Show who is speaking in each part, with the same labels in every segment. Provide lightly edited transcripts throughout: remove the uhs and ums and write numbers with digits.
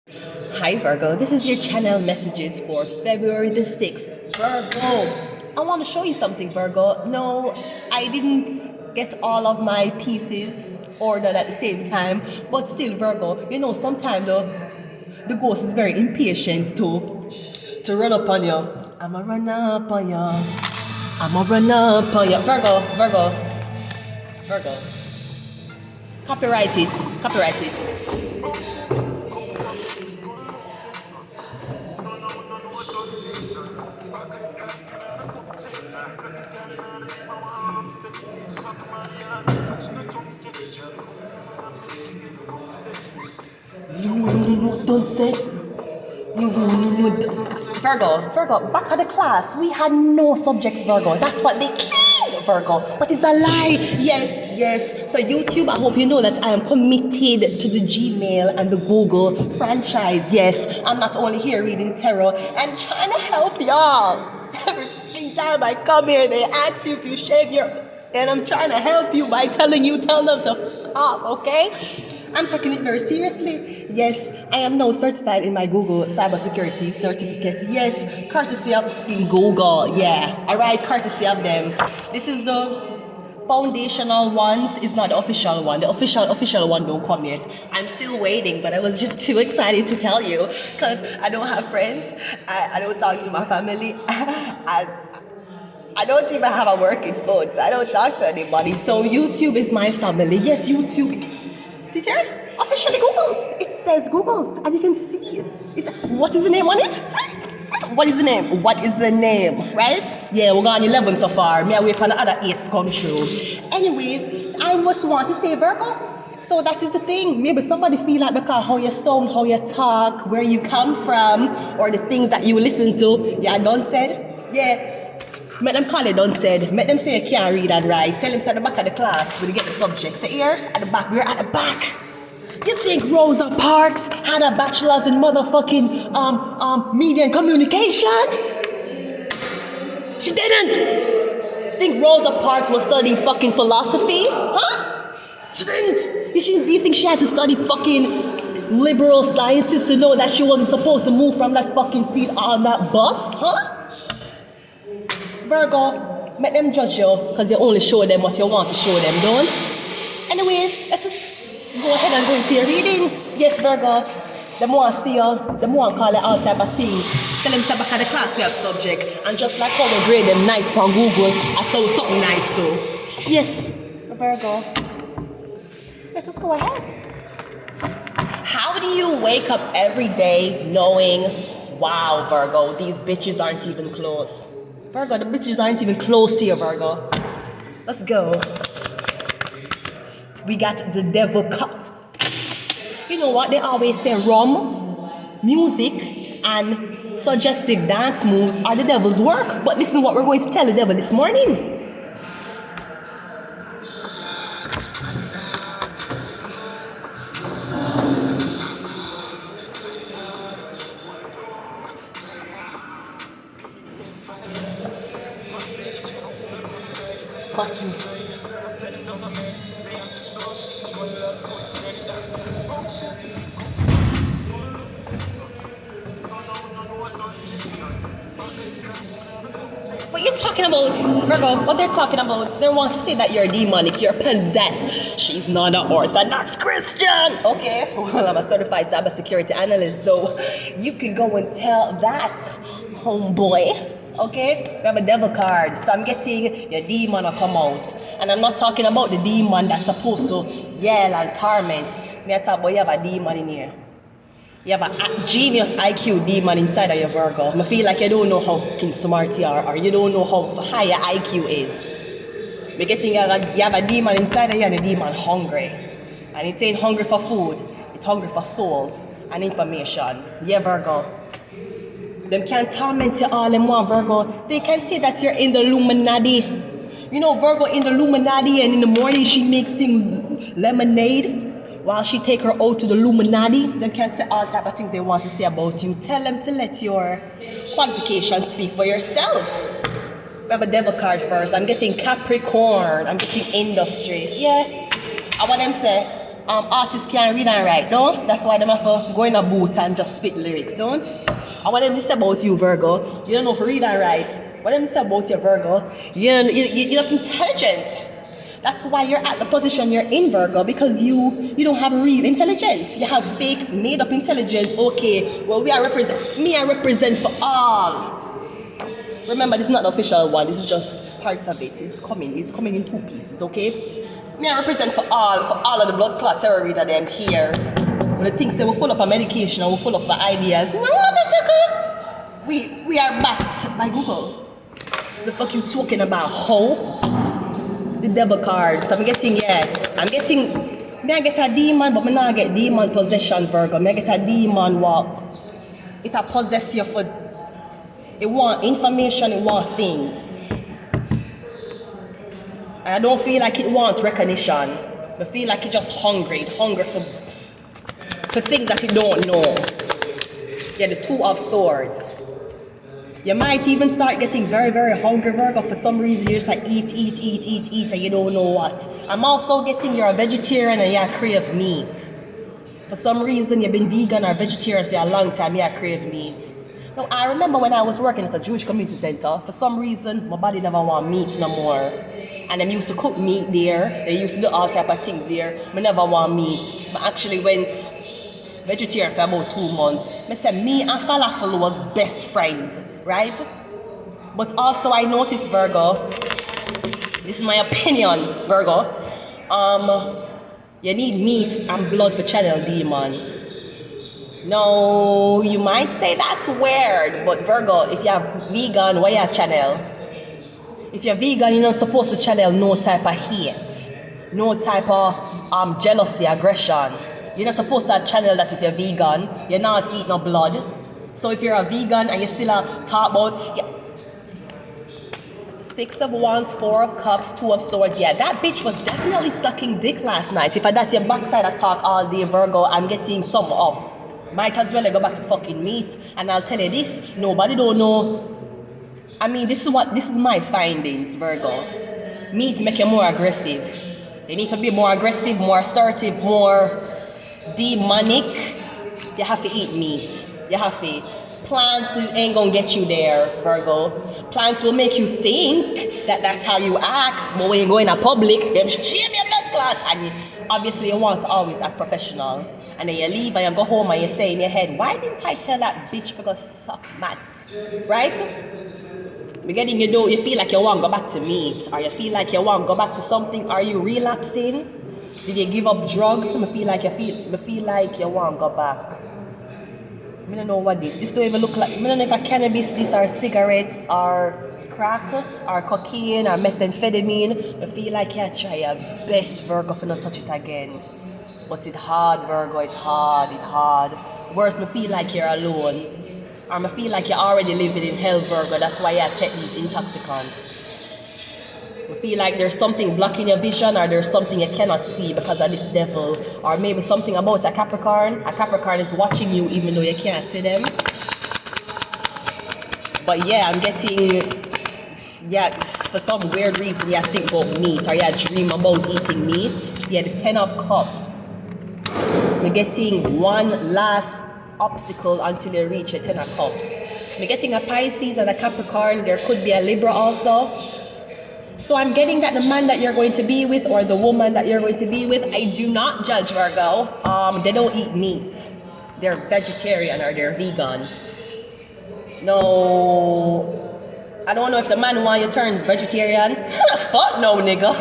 Speaker 1: Hi Virgo, this is your channel messages for February the 6th. Virgo, I want to show you something, Virgo. No, I didn't get all of my pieces ordered at the same time, but still, Virgo, sometimes the ghost is very impatient to run up on you. I'ma run up on you. I'ma run up on you. Virgo. Copyright it. Copyright it. No, don't say. No. Virgo, back at the class, we had no subjects, Virgo. That's what they claimed, Virgo. But it's a lie. Yes. So YouTube, I hope you know that I am committed to the Gmail and the Google franchise. Yes, I'm not only here reading tarot and trying to help y'all. Every time I come here, they ask you if you shave your... And I'm trying to help you by tell them to off, okay? I'm taking it very seriously. Yes, I am now certified in my Google cybersecurity certificate. Yes, courtesy of Google. Yeah, alright, courtesy of them. This is the foundational ones. It's not the official one. The official one don't come yet. I'm still waiting, but I was just too excited to tell you because I don't have friends. I don't talk to my family. I don't even have a working phone, so I don't talk to anybody. So YouTube is my family. Yes, YouTube. See here? Officially Google. It says Google, as you can see. What is the name on it? What is the name? Right? Yeah, we're on 11 so far. May I wait for the other 8 to come through. Anyways, I just want to say Virgo. So that is the thing. Maybe somebody feel like because how you sound, how you talk, where you come from, or the things that you listen to. Yeah, done said. Yeah. Make them call it done said. Make them say you can't read and write. Tell them to at the back of the class when you get the subject. Say here, at the back, we're at the back. You think Rosa Parks had a bachelor's in motherfucking media and communication? She didn't. Think Rosa Parks was studying fucking philosophy? Huh? She didn't. You think she had to study fucking liberal sciences to know that she wasn't supposed to move from that fucking seat on that bus? Huh? Virgo, make them judge you because you only show them what you want to show them, don't? Anyways, let's just go ahead and go into your reading. Yes, Virgo, the more I see you, the more I call it all type of things. Tell them to back at the class we have subject. And just like how we grade them nice on Google, I saw something nice too. Yes, Virgo. Let's just go ahead. How do you wake up every day knowing, wow, Virgo, these bitches aren't even close? Virgo, the bitches aren't even close to you, Virgo. Let's go. We got the devil cup. You know what? They always say rum, music, and suggestive dance moves are the devil's work. But listen what we're going to tell the devil this morning. What you're talking about, Virgo, what they're talking about, they want to say that you're demonic, you're possessed. She's not an Orthodox Christian. Okay, well, I'm a certified cybersecurity analyst, so you can go and tell that, homeboy. Okay, we have a devil card, so I'm getting your demon to come out. And I'm not talking about the demon that's supposed to yell and torment. Me I talk about you have a demon in here. You have a genius IQ demon inside of your Virgo. I feel like you don't know how fucking smart you are, or you don't know how high your IQ is. Me getting you have a demon inside of you, and a demon hungry. And it ain't hungry for food, it's hungry for souls and information. Yeah, Virgo. Them can't torment you all in one, Virgo. They can say that you're in the Illuminati. You know, Virgo in the Illuminati, and in the morning she makes him lemonade while she take her out to the Illuminati. Them can't say all type of things they want to say about you. Tell them to let your qualifications speak for yourself. We have a devil card first. I'm getting Capricorn. I'm getting industry. Yeah. I want them say, artists can't read and write, no? That's why they have to go in a booth and just spit lyrics, don't? And what them say about you, Virgo, you don't know if you read and write. What them say about you, Virgo, you're not intelligent. That's why you're at the position you're in, Virgo, because you don't have real intelligence. You have fake, made-up intelligence. Okay, well, I represent for all. Remember, this is not the official one. This is just parts of it. It's coming in 2 pieces, okay? Me, I represent for all of the blood clot terror that them here. When the things say we're full up of medication and we're full up of ideas. Motherfucker! We are backed by Google. The fuck you talking about, hoe? The devil card. So I get a demon, but I not get demon possession, Virgo. I get a demon walk. It'll possess you for, it want information, it want things. And I don't feel like it wants recognition. I feel like it just hungry for things that it don't know. Yeah, the 2 of swords. You might even start getting very, very hungry, Virgo. For some reason, you're just like eat, and you don't know what. I'm also getting you're a vegetarian and you crave meat. For some reason, you've been vegan or vegetarian for a long time, you crave meat. Now, I remember when I was working at a Jewish community center, for some reason, my body never want meat no more. And them used to cook meat there. They used to do all type of things there. I never want meat. I actually went vegetarian for about 2 months. I said me and falafel was best friends, right? But also I noticed, Virgo, this is my opinion, Virgo, you need meat and blood for channel demon. No, you might say that's weird, but Virgo, if you're vegan, why you channel? If you're vegan, you're not supposed to channel no type of hate, no type of jealousy, aggression. You're not supposed to channel that if you're vegan. You're not eating no blood. So if you're a vegan and you still talk about 6 of Wands, 4 of Cups, 2 of Swords. Yeah, that bitch was definitely sucking dick last night. If that's your backside I talk all day, Virgo, I'm getting some up. Might as well I go back to fucking meat. And I'll tell you this, nobody don't know. I mean, this is my findings, Virgo. Meat make you more aggressive. You need to be more aggressive, more assertive, more demonic. You have to eat meat. You have to. Plants ain't gonna get you there, Virgo. Plants will make you think that that's how you act, but when you go in a public, them shame your blood clot. And obviously you want to always act professional. And then you leave and you go home and you say in your head, why didn't I tell that bitch to go suck man? Right? Beginning you feel like you want to go back to meat, or you feel like you want to go back to something. Are you relapsing? Did you give up drugs? I feel like you want to go back. I don't know what this don't even look like. I don't know if a cannabis this or cigarettes or crack or cocaine or methamphetamine. I feel like you try your best, Virgo, for not touch it again. But it's hard, Virgo, it's hard. Worse, I feel like you're alone. Or I feel like you're already living in hell, Virgo. That's why you take these intoxicants. I feel like there's something blocking your vision, or there's something you cannot see because of this devil. Or maybe something about a Capricorn. A Capricorn is watching you even though you can't see them. But yeah, I'm getting, for some weird reason, you think about meat, or you dream about eating meat. Yeah, the 10 of Cups. I'm getting one last obstacle until you reach a 10 of Cups. I'm getting a Pisces and a Capricorn. There could be a Libra also. So I'm getting that the man that you're going to be with, or the woman that you're going to be with, I do not judge, Virgo. They don't eat meat. They're vegetarian or they're vegan. No, I don't know if the man want you to turn vegetarian. Fuck no, nigga.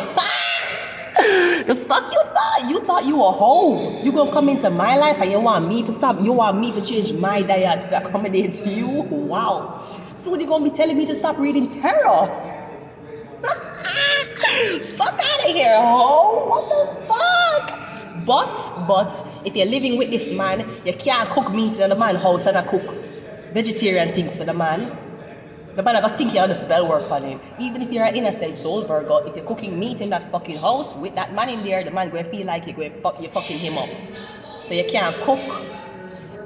Speaker 1: The fuck you thought? You thought you a hoe. You gonna come into my life and you want me to stop? You want me to change my diet to accommodate to you? Wow. Soon you gonna be telling me to stop reading tarot? Fuck out of here, ho! What the fuck? But if you're living with this man, you can't cook meat in the man's house and cook vegetarian things for the man. The man got think you have the spell work on him. Even if you're an innocent soul, Virgo, if you're cooking meat in that fucking house with that man in there, the man going to feel like you're fucking him up. So you can't cook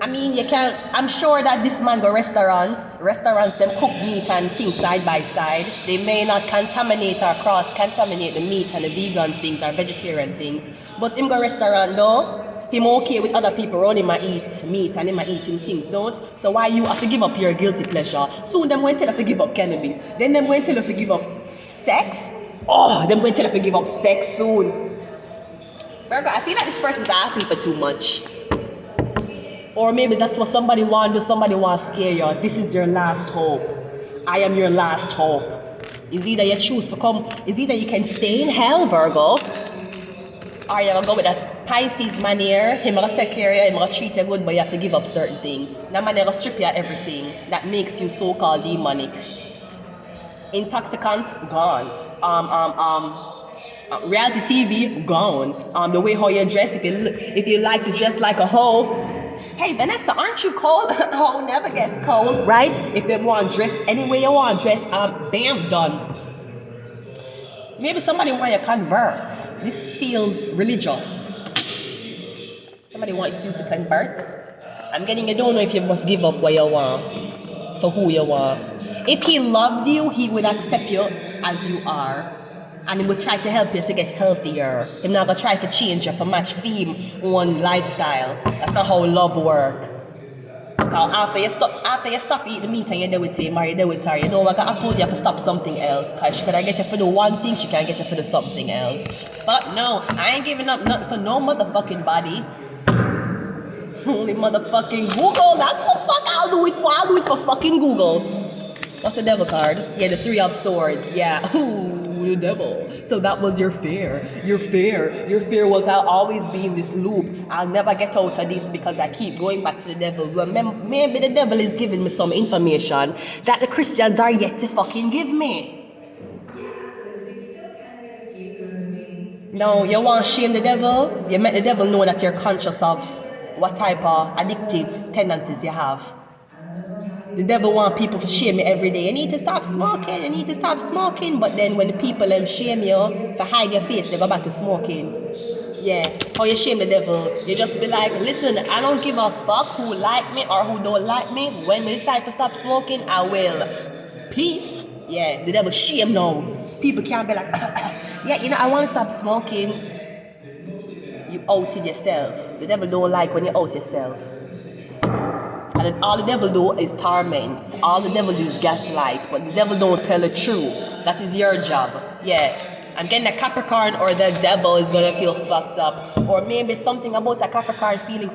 Speaker 1: I mean, you can. I'm sure that this man go restaurants. Restaurants them cook meat and things side by side. They may not contaminate or cross contaminate the meat and the vegan things or vegetarian things. But him go restaurant though. Him okay with other people around him might eat meat and him might eat him things, don't? So why you have to give up your guilty pleasure? Soon them going to tell you to give up cannabis. Then them going to tell you to give up sex. Oh, them going to tell you to give up sex soon. Virgo, I feel like this person's asking for too much. Or maybe that's what somebody want to do. Somebody want to scare you. This is your last hope. I am your last hope. It's either you choose to come. It's either you can stay in hell, Virgo, or you gonna go with that Pisces man here. Him gonna take care of you. Him gonna treat you good, but you have to give up certain things. That man gonna strip you of everything that makes you so-called demonic. Intoxicants gone. Reality TV gone. The way how you dress. If you like to dress like a hoe. Hey Vanessa, aren't you cold? Hoe never gets cold, right? If they want to dress any way you want to dress, bam, done. Maybe somebody want you to convert. This feels religious. Somebody wants you to convert. I'm getting, you don't know if you must give up what you want for who you are. If he loved you, he would accept you as you are. And he would try to help you to get healthier. He's not gonna try to change you for match theme on lifestyle. That's not how love works. After you stop eating meat and you're there with him or you're there with her, you know what gonna happen? You have to stop something else. Cause she can get you for the one thing, she can't get you for the something else. But no, I ain't giving up nothing for no motherfucking body. Only motherfucking Google. That's the fuck I'll do it for. I'll do it for fucking Google. What's the devil card? Yeah, the 3 of swords. Yeah. Ooh, the devil. So that was your fear. Your fear was I'll always be in this loop. I'll never get out of this because I keep going back to the devil. Well, maybe the devil is giving me some information that the Christians are yet to fucking give me. No, you want to shame the devil? You make the devil know that you're conscious of what type of addictive tendencies you have. The devil want people to shame you every day. You need to stop smoking. You need to stop smoking. But then when the people shame you for hide your face, you go back to smoking. Yeah. How you shame the devil? You just be like, listen, I don't give a fuck who like me or who don't like me. When we decide to stop smoking, I will. Peace. Yeah. The devil shame now. People can't be like, yeah, you know, I want to stop smoking. You outed yourself. The devil don't like when you out yourself. And then all the devil do is torment. All the devil do is gaslight. But the devil don't tell the truth. That is your job. Yeah. And then the Capricorn or the devil is going to feel fucked up. Or maybe something about a Capricorn feeling